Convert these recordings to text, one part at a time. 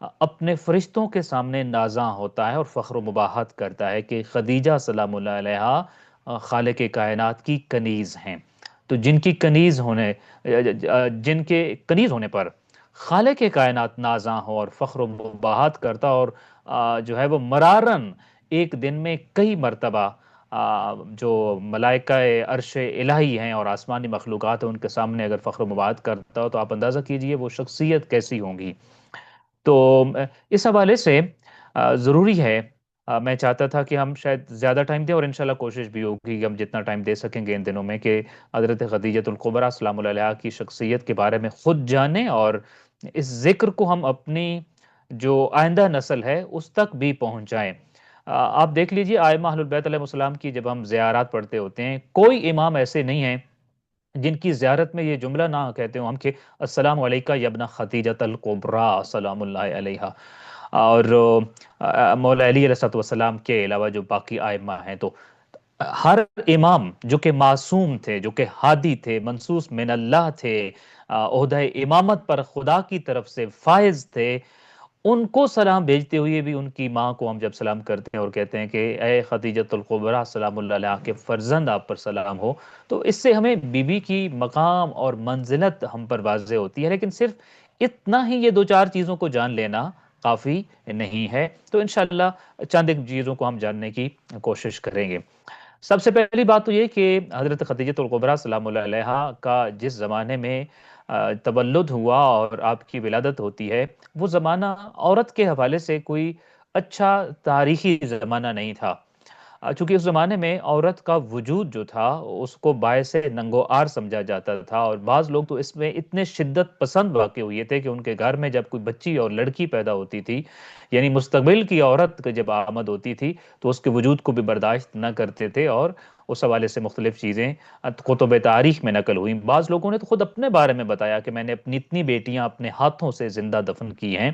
اپنے فرشتوں کے سامنے نازاں ہوتا ہے اور فخر و مباحت کرتا ہے کہ خدیجہ سلام اللہ علیہا خالق کائنات کی کنیز ہیں۔ تو جن کے کنیز ہونے پر خالق کائنات نازاں ہو اور فخر و مباحت کرتا، اور جو ہے وہ مرارن ایک دن میں کئی مرتبہ جو ملائکہ عرش الہی ہیں اور آسمانی مخلوقات ہیں ان کے سامنے اگر فخر و مباحت کرتا ہو، تو آپ اندازہ کیجئے وہ شخصیت کیسی ہوں گی۔ تو اس حوالے سے ضروری ہے، میں چاہتا تھا کہ ہم شاید زیادہ ٹائم دیں، اور انشاءاللہ کوشش بھی ہوگی کہ ہم جتنا ٹائم دے سکیں گے ان دنوں میں، کہ حضرت خدیجۃ الکبریٰ سلام اللہ علیہا کی شخصیت کے بارے میں خود جانیں، اور اس ذکر کو ہم اپنی جو آئندہ نسل ہے اس تک بھی پہنچائیں۔ آپ دیکھ لیجئے ائمہ اہل البیت علیہ السلام کی جب ہم زیارات پڑھتے ہوتے ہیں، کوئی امام ایسے نہیں ہیں جن کی زیارت میں یہ جملہ نہ کہتے ہوں ہم کہ السلام علیکہ یبن خدیجۃ الکبریٰ سلام اللہ علیہا۔ اور مولا علی علیہ الصلوۃ والسلام کے علاوہ جو باقی ائمہ ہیں، تو ہر امام جو کہ معصوم تھے، جو کہ ہادی تھے، منصوص من اللہ تھے، عہدہ امامت پر خدا کی طرف سے فائز تھے، ان کو سلام بھیجتے ہوئے بھی ان کی ماں کو ہم جب سلام کرتے ہیں اور کہتے ہیں کہ اے خدیجۃ الکبریٰ سلام اللہ علیہ کے فرزند آپ پر سلام ہو، تو اس سے ہمیں بی بی کی مقام اور منزلت ہم پر واضح ہوتی ہے۔ لیکن صرف اتنا ہی یہ دو چار چیزوں کو جان لینا کافی نہیں ہے، تو انشاءاللہ چند ایک چیزوں کو ہم جاننے کی کوشش کریں گے۔ سب سے پہلی بات تو یہ کہ حضرت خدیجۃ الکبریٰ سلام اللہ علیہا کا جس زمانے میں تولد ہوا اور آپ کی ولادت ہوتی ہے، وہ زمانہ عورت کے حوالے سے کوئی اچھا تاریخی زمانہ نہیں تھا، چونکہ اس زمانے میں عورت کا وجود جو تھا اس کو باعث ننگ و عار سمجھا جاتا تھا، اور بعض لوگ تو اس میں اتنے شدت پسند واقع ہوئے تھے کہ ان کے گھر میں جب کوئی بچی اور لڑکی پیدا ہوتی تھی، یعنی مستقبل کی عورت کی جب آمد ہوتی تھی، تو اس کے وجود کو بھی برداشت نہ کرتے تھے، اور اس حوالے سے مختلف چیزیں کتب تاریخ میں نقل ہوئی۔ بعض لوگوں نے تو خود اپنے بارے میں بتایا کہ میں نے اپنی اتنی بیٹیاں اپنے ہاتھوں سے زندہ دفن کی ہیں،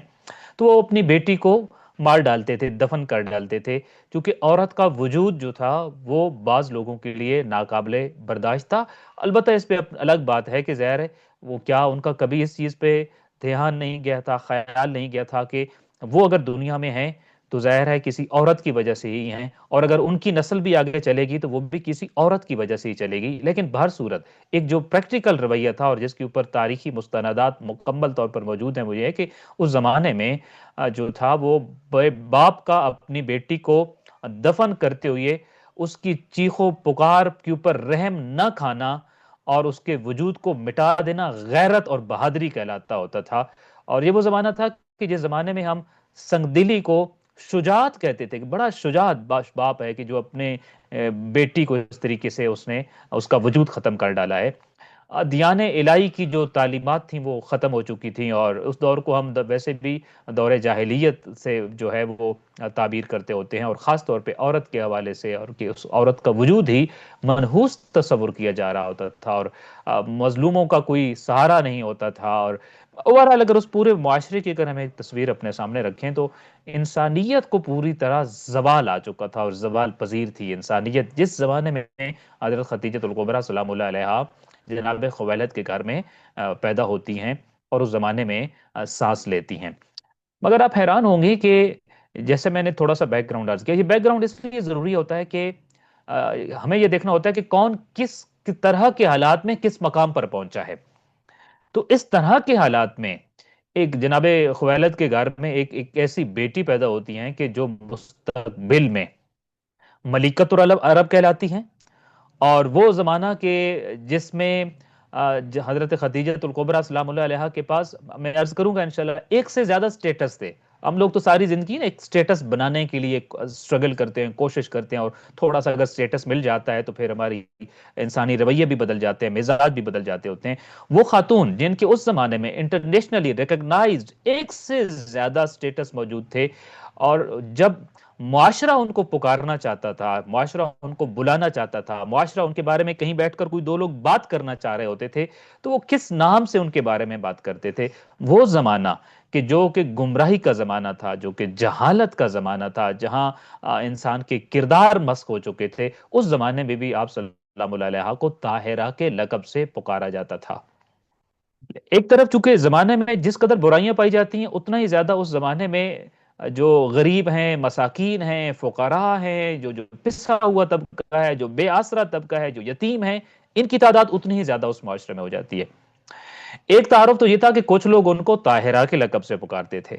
تو وہ اپنی بیٹی کو مار ڈالتے تھے، دفن کر ڈالتے تھے، کیونکہ عورت کا وجود جو تھا وہ بعض لوگوں کے لیے ناقابل برداشت تھا۔ البتہ اس پہ الگ بات ہے کہ ظاہر ہے وہ کیا ان کا کبھی اس چیز پہ دھیان نہیں گیا تھا، خیال نہیں گیا تھا کہ وہ اگر دنیا میں ہیں تو ظاہر ہے کسی عورت کی وجہ سے ہی ہیں، اور اگر ان کی نسل بھی آگے چلے گی تو وہ بھی کسی عورت کی وجہ سے ہی چلے گی۔ لیکن بہر صورت ایک جو پریکٹیکل رویہ تھا اور جس کے اوپر تاریخی مستندات مکمل طور پر موجود ہیں، وہ یہ ہے کہ اس زمانے میں جو تھا وہ باپ کا اپنی بیٹی کو دفن کرتے ہوئے اس کی چیخ و پکار کے اوپر رحم نہ کھانا اور اس کے وجود کو مٹا دینا غیرت اور بہادری کہلاتا ہوتا تھا۔ اور یہ وہ زمانہ تھا کہ جس زمانے میں ہم سنگ دلی کو شجاعت کہتے تھے، کہ بڑا شجاعت باپ ہے کہ جو اپنے بیٹی کو اس طریقے سے اس نے اس کا وجود ختم کر ڈالا ہے۔ دیان الہی کی جو تعلیمات تھیں وہ ختم ہو چکی تھیں، اور اس دور کو ہم ویسے بھی دور جاہلیت سے جو ہے وہ تعبیر کرتے ہوتے ہیں، اور خاص طور پہ عورت کے حوالے سے، اور کہ اس عورت کا وجود ہی منحوس تصور کیا جا رہا ہوتا تھا، اور مظلوموں کا کوئی سہارا نہیں ہوتا تھا۔ اور اوورآل اگر اس پورے معاشرے کی اگر ہم ایک تصویر اپنے سامنے رکھیں تو انسانیت کو پوری طرح زوال آ چکا تھا، اور زوال پذیر تھی انسانیت جس زمانے میں حضرت خدیجۃ الکبریٰ سلام اللہ علیہا جناب خویلد کے گھر میں پیدا ہوتی ہیں اور اس زمانے میں سانس لیتی ہیں۔ مگر آپ حیران ہوں گے کہ جیسے میں نے تھوڑا سا بیک گراؤنڈ عرض کیا، یہ بیک گراؤنڈ اس لیے ضروری ہوتا ہے کہ ہمیں یہ دیکھنا ہوتا ہے کہ کون کس طرح کے حالات میں کس مقام پر پہنچا ہے۔ تو اس طرح کے حالات میں ایک جناب خویلد کے گھر میں ایک ایسی بیٹی پیدا ہوتی ہیں کہ جو مستقبل میں ملکۃ العرب کہلاتی ہیں، اور وہ زمانہ کے جس میں حضرت خدیجۃ الکبریٰ سلام اللہ علیہا کے پاس، میں عرض کروں گا انشاءاللہ، ایک سے زیادہ سٹیٹس تھے۔ ہم لوگ تو ساری زندگی نا ایک سٹیٹس بنانے کے لیے سٹرگل کرتے ہیں، کوشش کرتے ہیں، اور تھوڑا سا اگر سٹیٹس مل جاتا ہے تو پھر ہماری انسانی رویے بھی بدل جاتے ہیں، مزاج بھی بدل جاتے ہوتے ہیں۔ وہ خاتون جن کے اس زمانے میں انٹرنیشنلی ریکگنائزڈ ایک سے زیادہ سٹیٹس موجود تھے، اور جب معاشرہ ان کو پکارنا چاہتا تھا، معاشرہ ان کو بلانا چاہتا تھا، معاشرہ ان کے بارے میں کہیں بیٹھ کر کوئی دو لوگ بات کرنا چاہ رہے ہوتے تھے، تو وہ کس نام سے ان کے بارے میں بات کرتے تھے؟ وہ زمانہ کہ جو کہ گمراہی کا زمانہ تھا، جو کہ جہالت کا زمانہ تھا، جہاں انسان کے کردار مسخ ہو چکے تھے، اس زمانے میں بھی آپ صلی اللہ علیہ کو طاہرہ کے لقب سے پکارا جاتا تھا۔ ایک طرف چونکہ زمانے میں جس قدر برائیاں پائی جاتی ہیں، اتنا ہی زیادہ اس زمانے میں جو غریب ہیں، مساکین ہیں، فقراء ہیں، جو پسا ہوا طبقہ ہے، جو بے آسرا طبقہ ہے، جو یتیم ہیں، ان کی تعداد اتنی ہی زیادہ اس معاشرے میں ہو جاتی ہے۔ ایک تعارف تو یہ تھا کہ کچھ لوگ ان کو طاہرہ کے لقب سے پکارتے تھے،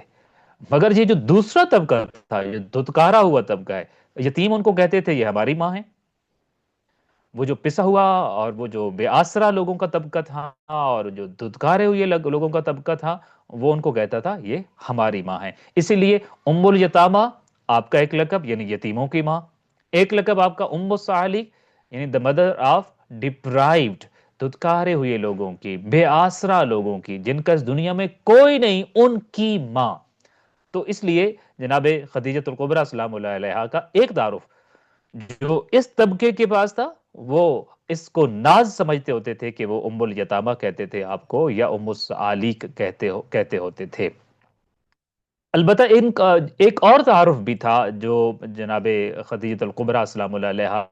مگر یہ جو دوسرا طبقہ تھا، یہ دھتکارا ہوا طبقہ ہے، یتیم ان کو کہتے تھے یہ ہماری ماں ہے۔ وہ جو پسا ہوا اور وہ جو بے آسرا لوگوں کا طبقہ تھا اور جو دھتکارے ہوئے لوگوں کا طبقہ تھا، وہ ان کو کہتا تھا یہ ہماری ماں ہے۔ اسی لیے ام الیتامہ آپ کا ایک لقب، یعنی یتیموں کی ماں، ایک لقب آپ کا ام الصالح، یعنی دا مدر آف ڈپرائیوڈ، دھتکارے ہوئے لوگوں کی، بے آسرا لوگوں کی، جن کا اس دنیا میں کوئی نہیں، ان کی ماں۔ تو اس لیے جناب خدیجۃ الکبریٰ سلام اللہ علیہا کا ایک تعارف جو اس طبقے کے پاس تھا، وہ اس کو ناز سمجھتے ہوتے تھے کہ وہ ام الیتامہ کہتے تھے آپ کو، یا ام الصعالیق کہتے ہوتے تھے۔ البتہ ان کا ایک اور تعارف بھی تھا جو جناب خدیجۃ الکبریٰ سلام اللہ علیہا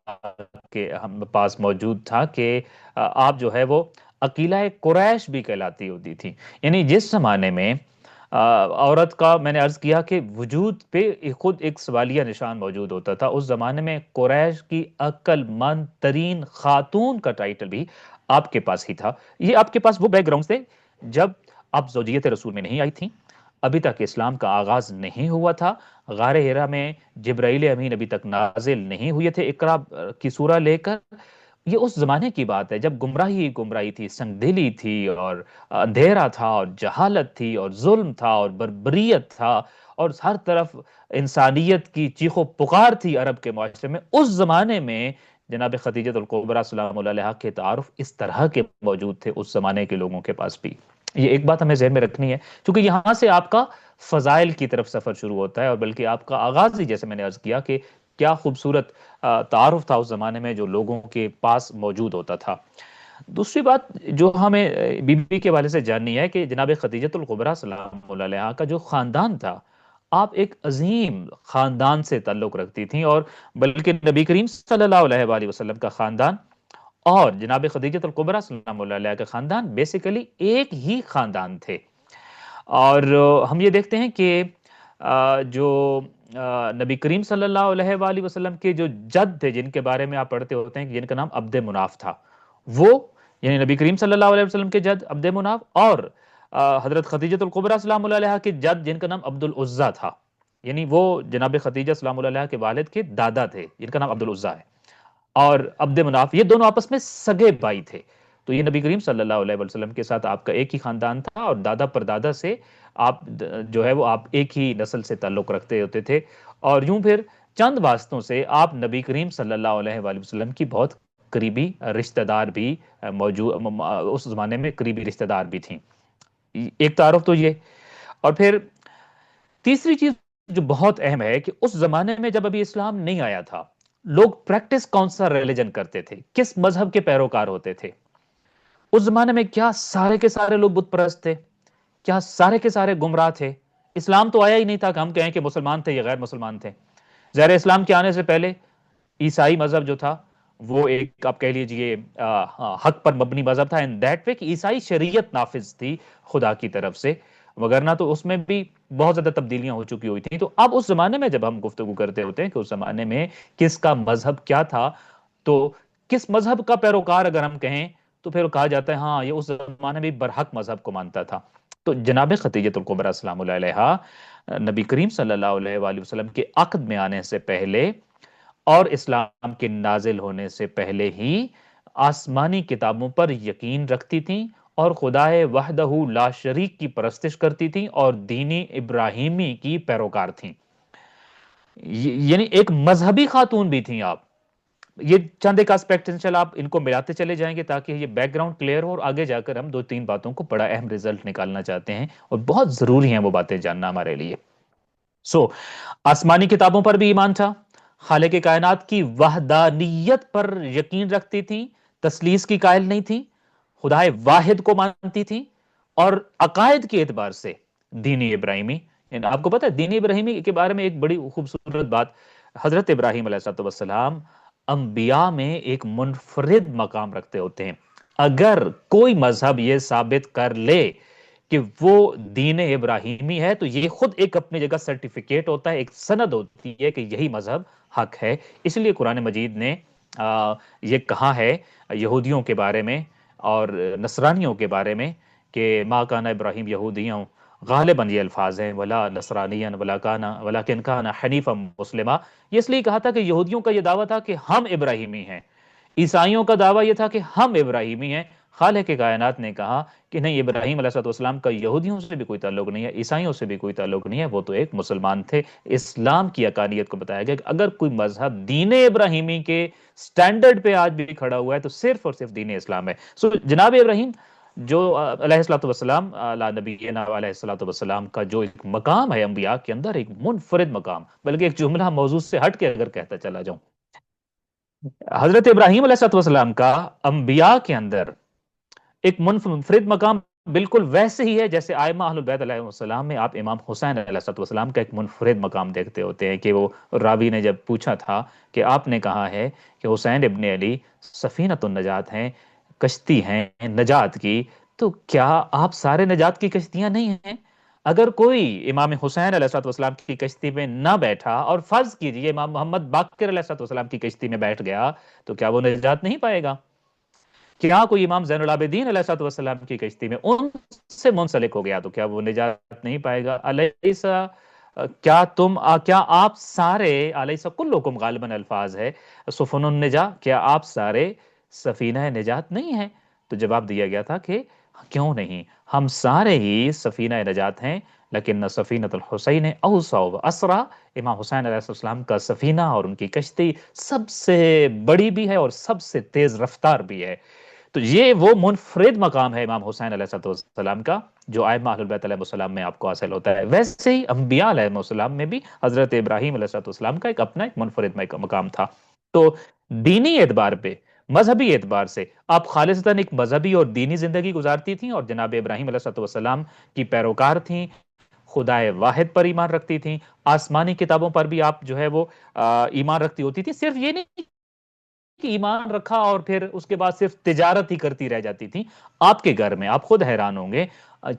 کے ہم پاس موجود تھا، کہ آپ جو ہے وہ عقیلہ قریش بھی کہلاتی ہوتی تھی۔ یعنی جس زمانے میں عورت کا، میں نے عرض کیا کہ وجود پہ خود ایک سوالیہ نشان موجود ہوتا تھا، اس زمانے میں قریش کی عقل مند ترین خاتون کا ٹائٹل بھی آپ کے پاس ہی تھا۔ یہ آپ کے پاس وہ بیک گراؤنڈ تھے جب آپ زوجیت رسول میں نہیں آئی تھیں، ابھی تک اسلام کا آغاز نہیں ہوا تھا، غار ہرا میں جبرائیل امین ابھی تک نازل نہیں ہوئے تھے اقرا کی سورہ لے کر۔ یہ اس زمانے کی بات ہے جب گمراہی ہی گمراہی تھی، سنگ دلی تھی، اور اندھیرا تھا، اور جہالت تھی، اور ظلم تھا، اور بربریت تھا، اور ہر طرف انسانیت کی چیخ و پکار تھی عرب کے معاشرے میں۔ اس زمانے میں جناب خدیجۃ الکبریٰ سلام اللہ علیہا کے تعارف اس طرح کے موجود تھے اس زمانے کے لوگوں کے پاس بھی۔ یہ ایک بات ہمیں ذہن میں رکھنی ہے، کیونکہ یہاں سے آپ کا فضائل کی طرف سفر شروع ہوتا ہے، اور بلکہ آپ کا آغاز ہی، جیسے میں نے عرض کیا کہ کیا خوبصورت تعارف تھا اس زمانے میں جو لوگوں کے پاس موجود ہوتا تھا۔ دوسری بات جو ہمیں بی بی کے والے سے جاننی ہے کہ جناب خدیجۃ الکبریٰ سلام اللہ علیہا کا جو خاندان تھا، آپ ایک عظیم خاندان سے تعلق رکھتی تھیں، اور بلکہ نبی کریم صلی اللہ علیہ وآلہ وسلم کا خاندان اور جناب خدیجۃ الکبریٰ سلام اللہ علیہ کا خاندان بیسیکلی ایک ہی خاندان تھے۔ اور ہم یہ دیکھتے ہیں کہ جو نبی کریم صلی اللہ علیہ وآلہ وسلم کے جو جد تھے، جن کے بارے میں آپ پڑھتے ہوتے ہیں کہ جن کا نام عبد مناف تھا، وہ یعنی نبی کریم صلی اللہ علیہ وسلم کے جد عبد مناف، اور حضرت خدیجۃ الکبریٰ سلام اللہ علیہ کے جد جن کا نام عبد العزیٰ تھا، یعنی وہ جناب خدیجہ سلام اللہ علیہ کے والد کے دادا تھے جن کا نام عبد العزیٰ ہے، اور عبد مناف، یہ دونوں آپس میں سگے بھائی تھے۔ تو یہ نبی کریم صلی اللہ علیہ وسلم کے ساتھ آپ کا ایک ہی خاندان تھا، اور دادا پر دادا سے آپ جو ہے وہ آپ ایک ہی نسل سے تعلق رکھتے ہوتے تھے، اور یوں پھر چند واسطوں سے آپ نبی کریم صلی اللہ علیہ وآلہ وسلم کی بہت قریبی رشتہ دار بھی موجود، اس زمانے میں قریبی رشتہ دار بھی تھیں۔ ایک تعارف تو یہ، اور پھر تیسری چیز جو بہت اہم ہے کہ اس زمانے میں جب ابھی اسلام نہیں آیا تھا، لوگ پریکٹس کون سا ریلیجن کرتے تھے، کس مذہب کے پیروکار ہوتے تھے؟ اس زمانے میں کیا سارے کے سارے لوگ بت پرست تھے؟ کیا سارے کے سارے گمراہ تھے؟ اسلام تو آیا ہی نہیں تھا کہ ہم کہیں کہ مسلمان تھے یا غیر مسلمان تھے۔ ظاہر اسلام کے آنے سے پہلے عیسائی مذہب جو تھا وہ ایک آپ کہہ لیجئے حق پر مبنی مذہب تھا، ان دیٹ وے کہ عیسائی شریعت نافذ تھی خدا کی طرف سے، وگرنہ تو اس میں بھی بہت زیادہ تبدیلیاں ہو چکی ہوئی تھیں۔ تو اب اس زمانے میں جب ہم گفتگو کرتے ہوتے ہیں کہ اس زمانے میں کس کا مذہب کیا تھا، تو کس مذہب کا پیروکار اگر ہم کہیں تو پھر کہا جاتا ہے ہاں یہ اس زمانے میں برحق مذہب کو مانتا تھا۔ تو جناب خدیجۃ الکبریٰ سلام اللہ علیہا نبی کریم صلی اللہ علیہ وآلہ وسلم کے عقد میں آنے سے پہلے اور اسلام کے نازل ہونے سے پہلے ہی آسمانی کتابوں پر یقین رکھتی تھیں، اور خدائے وحدہ لا شریک کی پرستش کرتی تھیں، اور دین ابراہیمی کی پیروکار تھیں۔ یعنی ایک مذہبی خاتون بھی تھیں آپ۔ یہ چند ایک آسپیکٹ انشاءاللہ آپ ان کو ملاتے چلے جائیں گے تاکہ یہ بیک گراؤنڈ کلیئر ہو، اور آگے جا کر ہم دو تین باتوں کو بڑا اہم رزلٹ نکالنا چاہتے ہیں، اور بہت ضروری ہیں وہ باتیں جاننا ہمارے لیے۔ آسمانی کتابوں پر بھی ایمان تھا، خالق کائنات کی وحدانیت پر یقین رکھتی تھی، تثلیث کی قائل نہیں تھی، خدائے واحد کو مانتی تھی، اور عقائد کے اعتبار سے دین ابراہیمی، یعنی آپ کو پتہ ہے دین ابراہیمی کے بارے میں ایک بڑی خوبصورت بات، حضرت ابراہیم علیہ السلام انبیاء میں ایک منفرد مقام رکھتے ہوتے ہیں۔ اگر کوئی مذہب یہ ثابت کر لے کہ وہ دین ابراہیمی ہے تو یہ خود ایک اپنی جگہ سرٹیفکیٹ ہوتا ہے، ایک سند ہوتی ہے کہ یہی مذہب حق ہے۔ اس لیے قرآن مجید نے یہ کہا ہے یہودیوں کے بارے میں اور نصرانیوں کے بارے میں کہ ما کان ابراہیم یہودیوں، غالباً یہ الفاظ ہیں ولا نصرانین ولا کانا ولیکن کان حنیفا مسلما۔ یہ اس لیے کہا تھا کہ یہودیوں کا یہ دعویٰ تھا کہ ہم ابراہیمی ہیں، عیسائیوں کا دعویٰ یہ تھا کہ ہم ابراہیمی ہیں۔ خالق کائنات نے کہا کہ نہیں، ابراہیم علیہ السلام کا یہودیوں سے بھی کوئی تعلق نہیں ہے، عیسائیوں سے بھی کوئی تعلق نہیں ہے، وہ تو ایک مسلمان تھے۔ اسلام کی حقانیت کو بتایا گیا کہ اگر کوئی مذہب دین ابراہیمی کے سٹینڈرڈ پہ آج بھی کھڑا ہوا ہے تو صرف اور صرف دین اسلام ہے۔ سو جناب ابراہیم جو علیہ الصلوۃ والسلام علی نبینا علیہ الصلوۃ والسلام کا جو ایک مقام ہے انبیاء کے اندر، ایک منفرد مقام، بلکہ ایک جملہ موضوع سے ہٹ کے اگر کہتا چلا جاؤں، حضرت ابراہیم علیہ السلام کا انبیاء کے اندر ایک منفرد مقام بالکل ویسے ہی ہے جیسے ائمہ اہل البیت علیہ السلام میں آپ امام حسین علیہ السلام کا ایک منفرد مقام دیکھتے ہوتے ہیں کہ وہ راوی نے جب پوچھا تھا کہ آپ نے کہا ہے کہ حسین ابن علی سفینۃ النجات ہیں، کشتی ہیں نجات کی، تو کیا آپ سارے نجات کی کشتیاں نہیں ہیں؟ اگر کوئی امام حسین علیہ السلام کی کشتی میں نہ بیٹھا اور فرض کیجئے امام محمد باقر علیہ السلام کی کشتی میں بیٹھ گیا تو کیا وہ نجات نہیں پائے گا؟ کیا کوئی امام زین العابدین علیہ السلام کی کشتی میں ان سے منسلک ہو گیا تو کیا وہ نجات نہیں پائے گا؟ علیسا کیا آپ سارے علیسا کلکم غالباً الفاظ ہے سفن النجا، کیا آپ سارے سفینہ نجات نہیں ہیں؟ تو جواب دیا گیا تھا کہ کیوں نہیں، ہم سارے ہی سفینہ نجات ہیں، لیکن سفینۃ الحسین اوسع و اسرا، امام حسین علیہ السلام کا سفینہ اور ان کی کشتی سب سے بڑی بھی ہے اور سب سے تیز رفتار بھی ہے۔ تو یہ وہ منفرد مقام ہے امام حسین علیہ السلام کا جو ائمہ اہل بیت علیہ السلام میں آپ کو حاصل ہوتا ہے۔ ویسے ہی انبیاء علیہ السلام میں بھی حضرت ابراہیم علیہ السلام کا ایک اپنا ایک منفرد مقام تھا۔ تو دینی اعتبار پہ، مذہبی اعتبار سے آپ خالصتاً ایک مذہبی اور دینی زندگی گزارتی تھیں اور جناب ابراہیم علیہ السلام کی پیروکار تھیں، خدائے واحد پر ایمان رکھتی تھیں، آسمانی کتابوں پر بھی آپ جو ہے وہ ایمان رکھتی ہوتی تھی۔ صرف یہ نہیں کہ ایمان رکھا اور پھر اس کے بعد صرف تجارت ہی کرتی رہ جاتی تھی۔ آپ کے گھر میں آپ خود حیران ہوں گے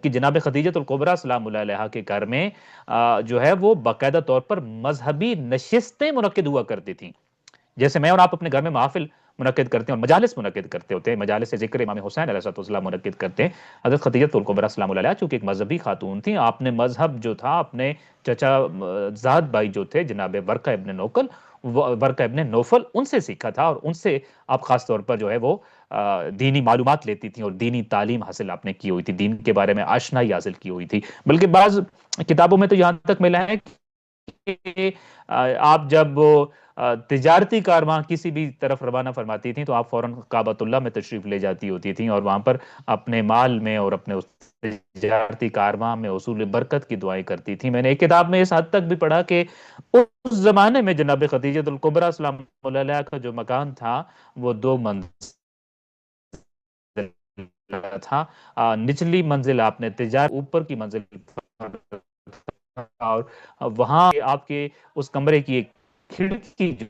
کہ جناب خدیجۃ الکبریٰ سلام اللہ علیہا کے گھر میں جو ہے وہ باقاعدہ طور پر مذہبی نشستیں منعقد ہوا کرتی تھیں، جیسے میں اور آپ اپنے گھر میں محافل منعقد کرتے ہیں اور مجالس منعقد کرتے ہوتے ہیں، مجالس ذکر امام حسین علیہ السلام منعقد کرتے ہیں۔ حضرت خدیجۃ الکبریٰ سلام اللہ علیہا چونکہ ایک مذہبی خاتون تھیں، آپ نے مذہب جو تھا اپنے چچا زاد بھائی جو تھے جناب ورقہ ابن نوفل، ان سے سیکھا تھا اور ان سے آپ خاص طور پر جو ہے وہ دینی معلومات لیتی تھیں اور دینی تعلیم حاصل آپ نے کی ہوئی تھی، دین کے بارے میں آشنائی حاصل کی ہوئی تھی۔ بلکہ بعض کتابوں میں تو یہاں تک ملا ہے کہ آپ جب تجارتی کارواں کسی بھی طرف روانہ فرماتی تھیں تو آپ فوراً کعبۃ اللہ میں تشریف لے جاتی ہوتی تھیں اور وہاں پر اپنے مال میں اور اپنے اس تجارتی کارواں میں حصول برکت کی دعائیں کرتی تھیں۔ میں نے ایک کتاب میں اس حد تک بھی پڑھا کہ اس زمانے میں جناب خدیجۃ الکبریٰ سلام اللہ علیہا کا جو مکان تھا وہ 2 منزل تھا۔ نچلی منزل آپ نے تجارت، اوپر کی منزل اور وہاں آپ کے اس کمرے کی ایک کھڑکی جو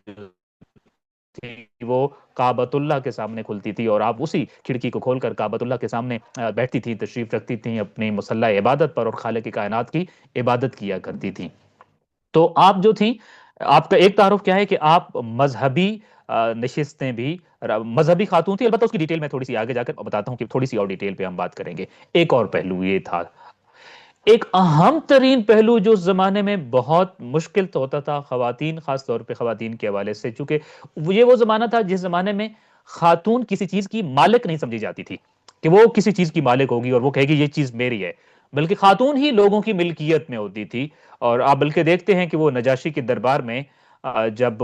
تھی وہ کعبۃ اللہ کے سامنے کھلتی تھی اور آپ اسی کھڑکی کو کھول کر کعبۃ اللہ کے سامنے بیٹھتی تھی، تشریف رکھتی تھیں اپنی مصلی عبادت پر اور خالق کائنات کی عبادت کیا کرتی تھیں۔ تو آپ جو تھیں، آپ کا ایک تعارف کیا ہے کہ آپ مذہبی نشستیں بھی مذہبی خاتون تھی، البتہ اس کی ڈیٹیل میں تھوڑی سی آگے جا کر بتاتا ہوں کہ تھوڑی سی اور ڈیٹیل پہ ہم بات کریں گے۔ ایک اور پہلو یہ تھا، ایک اہم ترین پہلو جو اس زمانے میں بہت مشکل تو ہوتا تھا خواتین، خاص طور پہ خواتین کے حوالے سے، چونکہ یہ وہ زمانہ تھا جس زمانے میں خاتون کسی چیز کی مالک نہیں سمجھی جاتی تھی کہ وہ کسی چیز کی مالک ہوگی اور وہ کہے گی یہ چیز میری ہے، بلکہ خاتون ہی لوگوں کی ملکیت میں ہوتی تھی۔ اور آپ بلکہ دیکھتے ہیں کہ وہ نجاشی کے دربار میں جب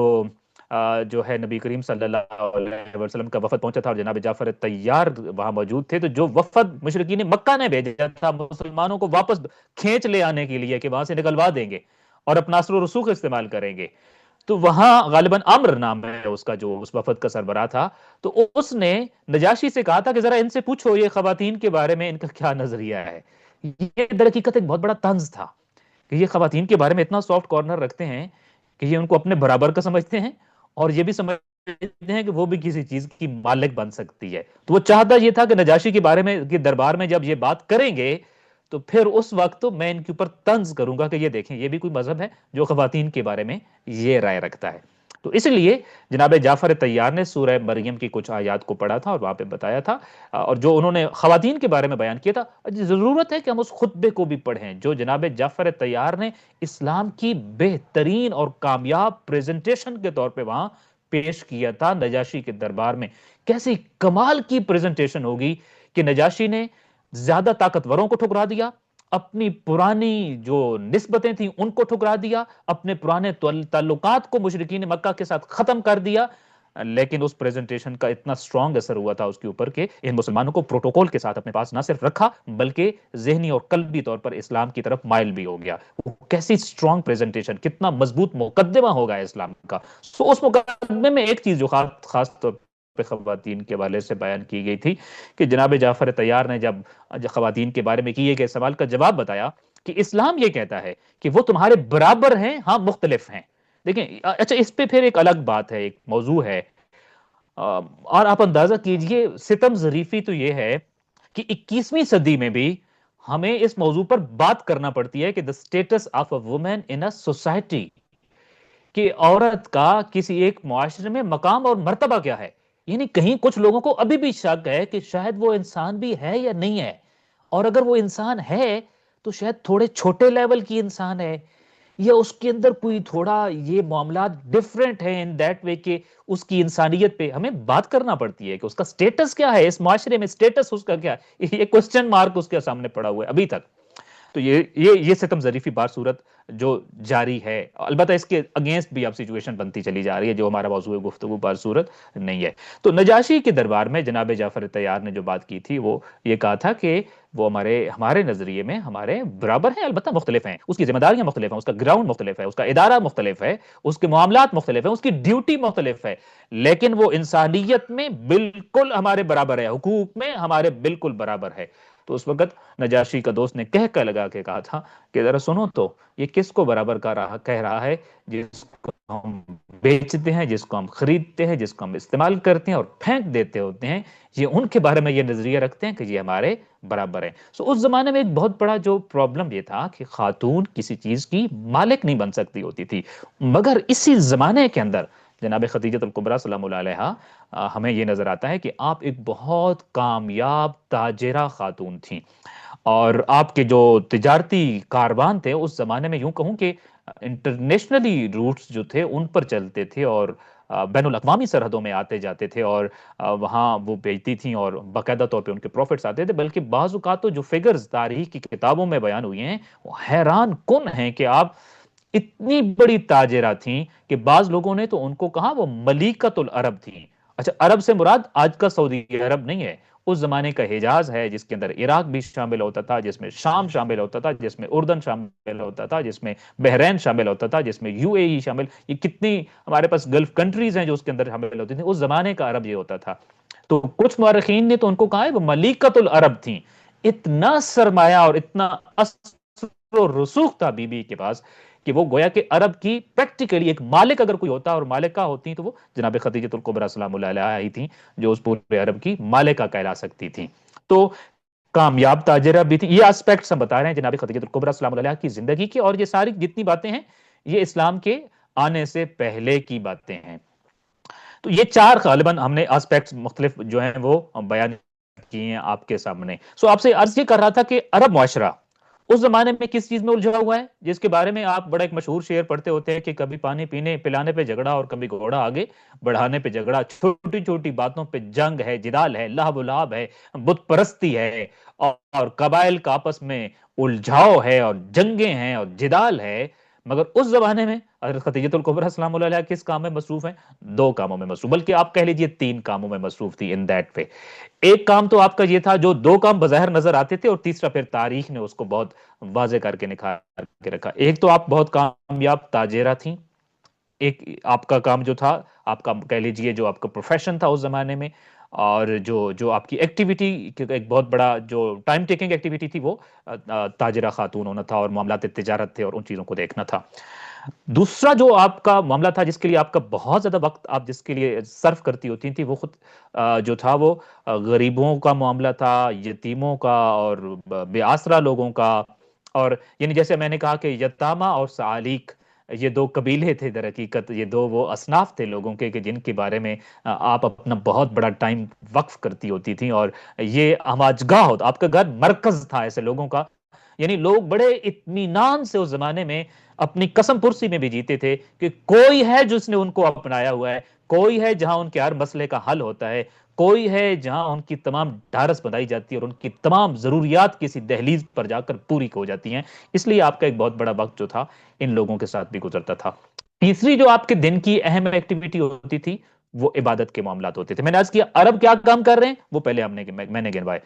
جو ہے نبی کریم صلی اللہ علیہ وسلم کا وفد پہنچا تھا اور جناب جعفر تیار وہاں موجود تھے، تو جو وفد مشرکین مکہ نے بھیجا تھا مسلمانوں کو واپس کھینچ لے آنے کے لیے کہ وہاں سے نکلوا دیں گے اور اپنا اثر و رسوخ استعمال کریں گے، تو وہاں غالباً عمر نام ہے اس کا جو اس وفد کا سربراہ تھا، تو اس نے نجاشی سے کہا تھا کہ ذرا ان سے پوچھو یہ خواتین کے بارے میں ان کا کیا نظریہ ہے۔ یہ در حقیقت ایک بہت بڑا طنز تھا کہ یہ خواتین کے بارے میں اتنا سافٹ کارنر رکھتے ہیں کہ یہ ان کو اپنے برابر کا سمجھتے ہیں اور یہ بھی سمجھ سمجھتے ہیں کہ وہ بھی کسی چیز کی مالک بن سکتی ہے. تو وہ چاہتا یہ تھا کہ نجاشی کے بارے میں کے دربار میں جب یہ بات کریں گے تو پھر اس وقت میں ان کے اوپر طنز کروں گا کہ یہ دیکھیں یہ بھی کوئی مذہب ہے جو خواتین کے بارے میں یہ رائے رکھتا ہے. تو اس لیے جناب جعفر طیار نے سورہ مریم کی کچھ آیات کو پڑھا تھا اور وہاں پہ بتایا تھا، اور جو انہوں نے خواتین کے بارے میں بیان کیا تھا. ضرورت ہے کہ ہم اس خطبے کو بھی پڑھیں جو جناب جعفر طیار نے اسلام کی بہترین اور کامیاب پریزنٹیشن کے طور پہ وہاں پیش کیا تھا نجاشی کے دربار میں. کیسی کمال کی پریزنٹیشن ہوگی کہ نجاشی نے زیادہ طاقتوروں کو ٹھکرا دیا، اپنی پرانی جو نسبتیں تھیں ان کو ٹھکرا دیا، اپنے پرانے تعلقات کو مشرکین مکہ کے ساتھ ختم کر دیا. لیکن اس پریزنٹیشن کا اتنا سٹرونگ اثر ہوا تھا اس کے اوپر کہ ان مسلمانوں کو پروٹوکول کے ساتھ اپنے پاس نہ صرف رکھا بلکہ ذہنی اور قلبی طور پر اسلام کی طرف مائل بھی ہو گیا. وہ کیسی سٹرونگ پریزنٹیشن، کتنا مضبوط مقدمہ ہوگا اسلام کا. سو اس مقدمے میں ایک چیز جو خاص طور پہ خواتین کے حوالے سے بیان کی گئی تھی کہ جناب جعفر طیار نے جب خواتین کے بارے میں کیے گئے سوال کا جواب بتایا کہ اسلام یہ کہتا ہے کہ وہ تمہارے برابر ہیں، ہاں مختلف ہیں. دیکھیں اچھا اس پہ پھر ایک الگ بات ہے، ایک موضوع ہے، اور آپ اندازہ کیجئے ستم ظریفی تو یہ ہے کہ 21ویں صدی میں بھی ہمیں اس موضوع پر بات کرنا پڑتی ہے کہ the status of a woman in a society، کہ عورت کا کسی ایک معاشرے میں مقام اور مرتبہ کیا ہے. یعنی کہیں کچھ لوگوں کو ابھی بھی شک ہے کہ شاید وہ انسان بھی ہے یا نہیں ہے، اور اگر وہ انسان ہے تو شاید تھوڑے چھوٹے لیول کی انسان ہے، یا اس کے اندر کوئی تھوڑا یہ معاملات ڈیفرنٹ ہیں ان دیٹ وے کہ اس کی انسانیت پہ ہمیں بات کرنا پڑتی ہے کہ اس کا سٹیٹس کیا ہے اس معاشرے میں، سٹیٹس اس کا کیا ہے. یہ کوسچن مارک اس کے سامنے پڑا ہوا ہے ابھی تک. تو یہ ستم ظریفی بار صورت جو جاری ہے، البتہ اس کے اگینسٹ بھی اب سچویشن بنتی چلی جا رہی ہے جو ہمارا موضوع گفتگو بار صورت نہیں ہے. تو نجاشی کے دربار میں جناب جعفر طیار نے جو بات کی تھی وہ یہ کہا تھا کہ وہ ہمارے نظریے میں ہمارے برابر ہیں، البتہ مختلف ہیں، اس کی ذمہ داریاں مختلف ہیں، اس کا گراؤنڈ مختلف ہے، اس کا ادارہ مختلف ہے، اس کے معاملات مختلف ہیں، اس کی ڈیوٹی مختلف ہے، لیکن وہ انسانیت میں بالکل ہمارے برابر ہے، حقوق میں ہمارے بالکل برابر ہے. تو اس وقت نجاشی کا دوست نے کہہ لگا کے کہا تھا کہ ذرا سنو تو یہ کس کو برابر کہہ رہا ہے، جس کو ہم بیچتے ہیں، جس کو ہم خریدتے ہیں، جس کو ہم استعمال کرتے ہیں اور پھینک دیتے ہوتے ہیں، یہ ان کے بارے میں یہ نظریہ رکھتے ہیں کہ یہ ہمارے برابر ہیں. سو اس زمانے میں ایک بہت بڑا جو پرابلم یہ تھا کہ خاتون کسی چیز کی مالک نہیں بن سکتی ہوتی تھی. مگر اسی زمانے کے اندر جناب خدیجہ الکبریٰ سلام اللہ علیہا ہمیں یہ نظر آتا ہے کہ آپ ایک بہت کامیاب تاجرہ خاتون تھیں، اور آپ کے جو تجارتی کاروان تھے اس زمانے میں یوں کہوں کہ انٹرنیشنلی روٹس جو تھے ان پر چلتے تھے، اور بین الاقوامی سرحدوں میں آتے جاتے تھے، اور وہاں وہ بیچتی تھیں اور باقاعدہ طور پہ ان کے پروفٹس آتے تھے. بلکہ بعض اوقات تو جو فگرز تاریخ کی کتابوں میں بیان ہوئی ہیں وہ حیران کن ہیں کہ آپ اتنی بڑی تاجرہ تھیں کہ بعض لوگوں نے تو ان کو کہا وہ ملیکۃ العرب تھیں. اچھا عرب سے مراد آج کا سعودی عرب نہیں ہے، اس زمانے کا حجاز ہے جس کے اندر عراق بھی شامل ہوتا تھا، جس میں شام شامل ہوتا تھا، جس میں اردن شامل ہوتا تھا، جس میں بحرین شامل ہوتا تھا، جس میں یو اے ای شامل، یہ کتنی ہمارے پاس گلف کنٹریز ہیں جو اس کے اندر شامل ہوتی تھیں. اس زمانے کا عرب یہ ہوتا تھا. تو کچھ مورخین نے تو ان کو کہا ہے وہ ملیکۃ العرب تھیں. اتنا سرمایہ اور اتنا اثر و رسوخ تھا بی بی کے پاس کہ وہ گویا کہ عرب کی پریکٹیکلی ایک مالک اگر کوئی ہوتا اور مالکہ ہوتی تو وہ جناب خدیجہ الکبریٰ سلام اللہ علیہا ہی تھیں جو اس پورے عرب کی مالکہ کہلا سکتی تھیں. تو کامیاب تاجرہ بھی تھی. یہ اسپیکٹس ہم بتا رہے ہیں جناب خدیجہ الکبریٰ سلام اللہ علیہا کی زندگی کی، اور یہ ساری جتنی باتیں ہیں یہ اسلام کے آنے سے پہلے کی باتیں ہیں. تو یہ چار غالباً ہم نے اسپیکٹس مختلف جو ہیں وہ بیان کیے ہیں آپ کے سامنے. سو آپ سے عرض یہ کر رہا تھا کہ عرب معاشرہ اس زمانے میں کس چیز میں الجھا ہوا ہے، جس کے بارے میں آپ بڑا ایک مشہور شعر پڑھتے ہوتے ہیں کہ کبھی پانی پینے پلانے پہ جھگڑا اور کبھی گھوڑا آگے بڑھانے پہ جھگڑا، چھوٹی چھوٹی باتوں پہ جنگ ہے، جدال ہے، لہب و لعب ہے، بت پرستی ہے، اور قبائل کا آپس میں الجھاؤ ہے اور جنگیں ہیں اور جدال ہے. مگر اس زمانے میں حضرت خدیجہ الکبریٰ سلام اللہ علیہا کس کام میں مصروف ہیں؟ دو کاموں میں مصروف، بلکہ آپ کہہ لیجئے تین کاموں میں مصروف تھی ان دیٹ وے. ایک کام تو آپ کا یہ تھا جو دو کام بظاہر نظر آتے تھے، اور تیسرا پھر تاریخ نے اس کو بہت واضح کر کے نکھار کے رکھا. ایک تو آپ بہت کامیاب تاجرہ تھیں، ایک آپ کا کام جو تھا، آپ کا کہہ لیجئے جو آپ کا پروفیشن تھا اس زمانے میں، اور جو آپ کی ایکٹیویٹی ایک بہت بڑا جو ٹائم ٹیکنگ ایکٹیویٹی تھی وہ تاجرہ خاتون ہونا تھا، اور معاملات تجارت تھے اور ان چیزوں کو دیکھنا تھا. دوسرا جو آپ کا معاملہ تھا جس کے لیے آپ کا بہت زیادہ وقت آپ جس کے لیے صرف کرتی ہوتی تھی، وہ خود جو تھا وہ غریبوں کا معاملہ تھا، یتیموں کا اور بے آسرا لوگوں کا، اور یعنی جیسے میں نے کہا کہ یتامہ اور سعالیق یہ دو قبیلے تھے در حقیقت، یہ دو وہ اصناف تھے لوگوں کے کہ جن کے بارے میں آپ اپنا بہت بڑا ٹائم وقف کرتی ہوتی تھیں، اور یہ ہماجگاہ ہوتا، آپ کا گھر مرکز تھا ایسے لوگوں کا. یعنی لوگ بڑے اطمینان سے اس زمانے میں اپنی قسم پرسی میں بھی جیتے تھے کہ کوئی ہے جس نے ان کو اپنایا ہوا ہے، کوئی ہے جہاں ان کے ہر مسئلے کا حل ہوتا ہے، کوئی ہے جہاں ان کی تمام ڈھارس بندائی جاتی ہے اور ان کی تمام ضروریات کسی دہلیز پر جا کر پوری ہو جاتی ہیں. اس لیے آپ کا ایک بہت بڑا وقت جو تھا ان لوگوں کے ساتھ بھی گزرتا تھا. تیسری جو آپ کے دن کی اہم ایکٹیویٹی ہوتی تھی وہ عبادت کے معاملات ہوتے تھے. میں نے عرض کیا عرب کیا کام کر رہے ہیں وہ پہلے میں نے گنوائے،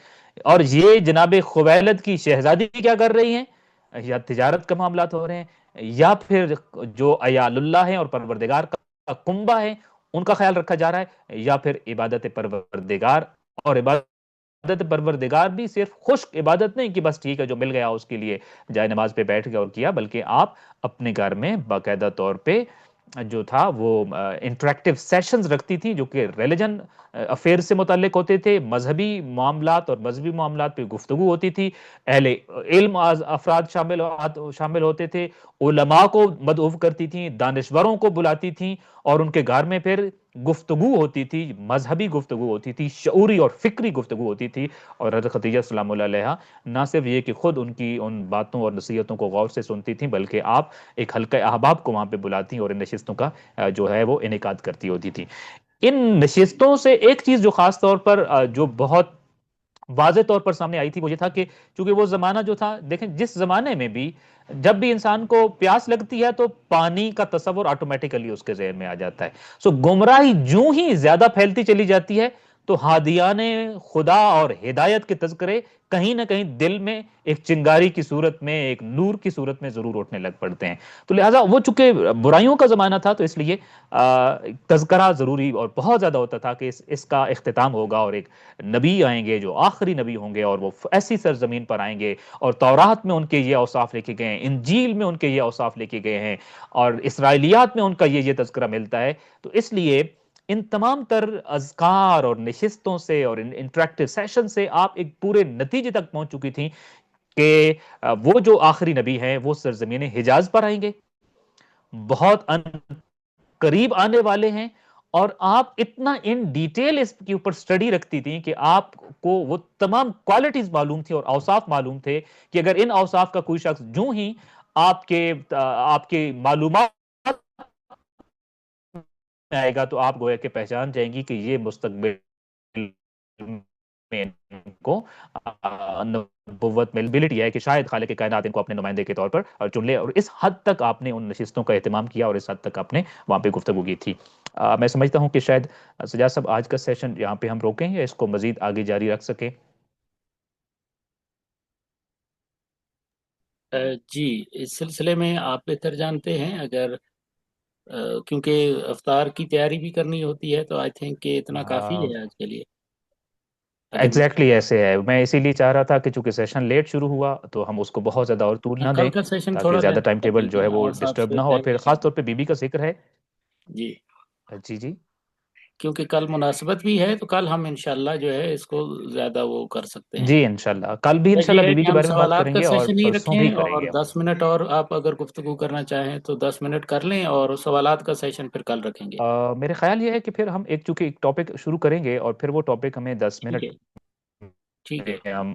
اور یہ جناب خویلد کی شہزادی کیا کر رہی ہیں، یا تجارت کا معاملات ہو رہے ہیں، یا پھر جو عیال اللہ ہیں اور پروردگار کا کنبہ ہے ان کا خیال رکھا جا رہا ہے، یا پھر عبادت پروردگار. اور عبادت پروردگار بھی صرف خشک عبادت نہیں کہ بس ٹھیک ہے جو مل گیا اس کے لیے جائے نماز پہ بیٹھ گیا اور کیا، بلکہ آپ اپنے گھر میں باقاعدہ طور پہ جو تھا وہ انٹریکٹیو سیشنز رکھتی تھی جو کہ ریلیجن افیئر سے متعلق ہوتے تھے، مذہبی معاملات اور مذہبی معاملات پہ گفتگو ہوتی تھی، اہل علم افراد شامل ہوتے تھے، علماء کو مدعو کرتی تھیں، دانشوروں کو بلاتی تھیں، اور ان کے گھر میں پھر گفتگو ہوتی تھی، مذہبی گفتگو ہوتی تھی، شعوری اور فکری گفتگو ہوتی تھی. اور حضرت خدیجہ سلام اللہ علیہ نہ صرف یہ کہ خود ان کی ان باتوں اور نصیحتوں کو غور سے سنتی تھیں، بلکہ آپ ایک حلقہ احباب کو وہاں پہ بلاتی اور ان نشستوں کا جو ہے وہ انعقاد کرتی ہوتی تھی. ان نشستوں سے ایک چیز جو خاص طور پر جو بہت واضح طور پر سامنے آئی تھی وہ یہ تھا کہ چونکہ وہ زمانہ جو تھا، دیکھیں جس زمانے میں بھی جب بھی انسان کو پیاس لگتی ہے تو پانی کا تصور آٹومیٹیکلی اس کے ذہن میں آ جاتا ہے. سو گمراہی جو ہی زیادہ پھیلتی چلی جاتی ہے تو ہادیان خدا اور ہدایت کے تذکرے کہیں نہ کہیں دل میں ایک چنگاری کی صورت میں، ایک نور کی صورت میں ضرور اٹھنے لگ پڑتے ہیں. تو لہٰذا وہ چونکہ برائیوں کا زمانہ تھا تو اس لیے تذکرہ ضروری اور بہت زیادہ ہوتا تھا کہ اس کا اختتام ہوگا اور ایک نبی آئیں گے جو آخری نبی ہوں گے اور وہ ایسی سرزمین پر آئیں گے، اور تورات میں ان کے یہ اوصاف لکھے گئے ہیں، انجیل میں ان کے یہ اوصاف لکھے گئے ہیں، اور اسرائیلیات میں ان کا یہ تذکرہ ملتا ہے. تو اس لیے ان تمام تر اذکار اور نشستوں سے اور انٹریکٹیو سیشن سے آپ ایک پورے نتیجے تک پہنچ چکی تھیں کہ وہ جو آخری نبی ہیں وہ سرزمین حجاز پر آئیں گے، بہت قریب آنے والے ہیں. اور آپ اتنا ان ڈیٹیل اس کے اوپر سٹڈی رکھتی تھیں کہ آپ کو وہ تمام کوالٹیز معلوم تھی اور اوصاف معلوم تھے کہ اگر ان اوصاف کا کوئی شخص جو ہی آپ کے معلومات میں آئے گا تو آپ گویا کہ پہچان جائیں گی کہ یہ مستقبل میں ان کو نبوت میں ایبلٹی ہے کہ شاید خالق کائنات ان کو اپنے نمائندے کے طور پر چن لے. اور اس حد تک آپ نے ان نشستوں کا اہتمام کیا اور اس حد تک آپ نے وہاں پہ گفتگو کی تھی. میں سمجھتا ہوں کہ شاید سجاد صاحب آج کا سیشن یہاں پہ ہم روکیں یا اس کو مزید آگے جاری رکھ سکیں. جی، اس سلسلے میں آپ بہتر جانتے ہیں. اگر کیونکہ افطار کی تیاری بھی کرنی ہوتی ہے تو آئی تھنک کہ اتنا کافی ہے آج کے لیے. اگر ایگزیکٹلی ایسے ہے، میں اسی لیے چاہ رہا تھا کہ چونکہ سیشن لیٹ شروع ہوا تو ہم اس کو بہت زیادہ اور طول نہ کل دیں کا سیشن تاکہ تھوڑا زیادہ لینتھی ٹائم کر ٹیبل دیں جو گے ہے وہ اور ساتھ ڈسٹرب سے نہ ہو، اور پھر پہلے. خاص طور پہ بی بی کا ذکر ہے. جی، جی جی کیونکہ کل مناسبت بھی ہے تو کل ہم انشاءاللہ جو ہے اس کو زیادہ وہ کر سکتے ہیں. جی انشاءاللہ کل بھی بس یہ انشاءاللہ ہے بی بی کہ کے ہم بارے میں بات سوالات کریں کا گے اور سیشن ہی پرسوں بھی رکھیں کریں اور گے. 10 منٹ اور آپ اگر گفتگو کرنا چاہیں تو 10 منٹ کر لیں اور سوالات کا سیشن پھر کل رکھیں گے. میرے خیال یہ ہے کہ پھر ہم چونکہ ایک ٹاپک شروع کریں گے اور پھر وہ ٹاپک ہمیں دس ٹھیک منٹ ہے، ٹھیک ہے. میں ہم